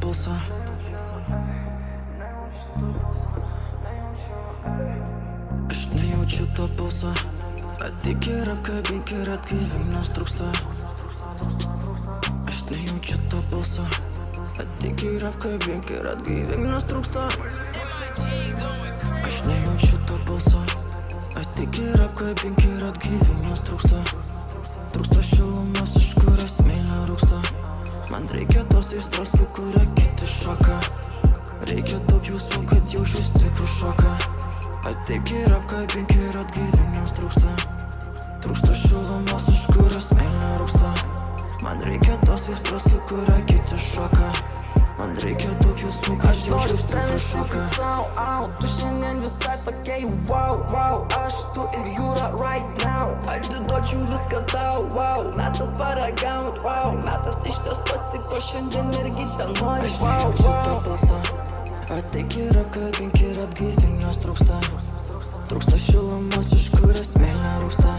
pulsą. Aš nejaučiu to pulso. Ateik ir apkabink ir atgaivink, nes trūksta. Aš nejaučiu to pulso. Ateik ir apkabink ir atgaivink, nes trūksta. Aš nejaučiu to pulso. Ateik ir apkabink ir atgaivink, nes trūksta. Trūksta šilumos, iš kurios meilė rūksta. Man reikia tos aistros, su kuria kiti šoka. Reikia daug jausmų, kad jaučiu stiprų šoką. Ateik ir apkabink ir atgaivink, nes trūksta. Trūksta šilumos, iš kurios meilė rūksta. Man reikia tos aistros, su kuria kiti šoka. Man reikia daug jausmų, kad jaučiu stiprų šoką. Tu šiandien visai tokia jau wow. Aš, tu ir jūra right now. Atiduočiau viską tau, wow. Metas paragaut, wow. Metas išties patiko, šiandien irgi ten nori, Aš nejaučiu to pulso. Ateik ir apkabink ir atgaivink, nes trūksta. Trūksta šilumos, iš kurios meilė rūksta.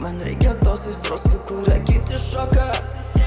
Man reikia tos aistros, su kuria kiti šoka.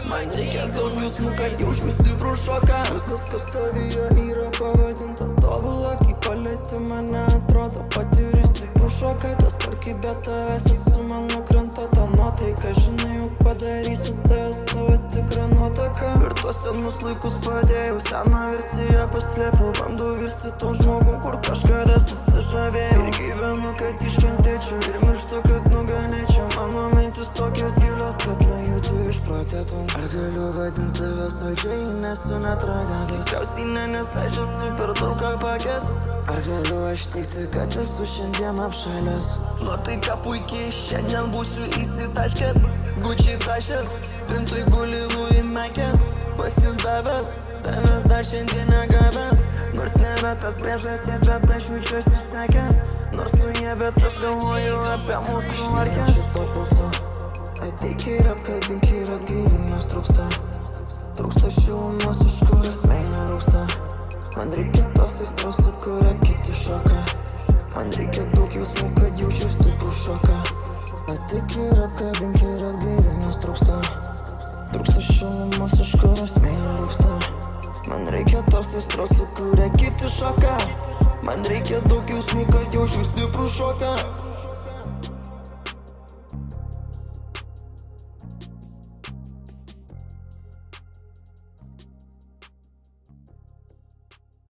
Man reikia daug jausmų, kad jaučiu stiprų šoką. Viskas, kas tavyje yra pavadinta tobula. Kai palieti mane, atrodo patiri stiprų šoką. Kaskart, kai be tavęs esu, man nukrenta ta nuotaika. Žinai, jau padarysiu tave savo tikrą nuotaką. Ir tuos senus laikus padėjau, seną versiją paslėpiau. Bandau virsti to žmogų, kur kažkada susižavėjau. Ir gyvenu, kad iškentėčiau, ir mirštu, kad nugalėčiau. Mano mintis tokios gilios, kad nejudu išprotėtum. Ar galiu vadinti tave saldžiai, nesu net ragavęs? Tikriausiai ne, nes aš esu per daug ką pakęs. Ar galiu aš teigti, kad esu šiandien apšalęs? Nuotaika puikiai, šiandien būsiu įsitaškęs. Gucci tašės, spintui guli Louis Mekės. Pasidavęs, tavęs dar šiandien negavęs. Nors nėra tas priežasties, bet aš jaučiuosi išsekęs. Nors su jie, bet aš galvoju apie mūsų arkes. Aš to pulso. Ateik ir apkabink ir atgaivink, nes trūksta. Trūksta šilumos, iš kurios meilė rūksta. Man reikia tos aistros, su kuria kiti šoka. Man reikia daug jausmų, kad jaučiu stiprų šoką. Ateik ir apkabink ir atgaivink, nes trūksta. Trūksta šilumos, iš kurios meilė rūksta. Man reikia tos aistros, su kuria kiti šoka. Man reikia daug jausmų, kad jaučiu stiprų šoką.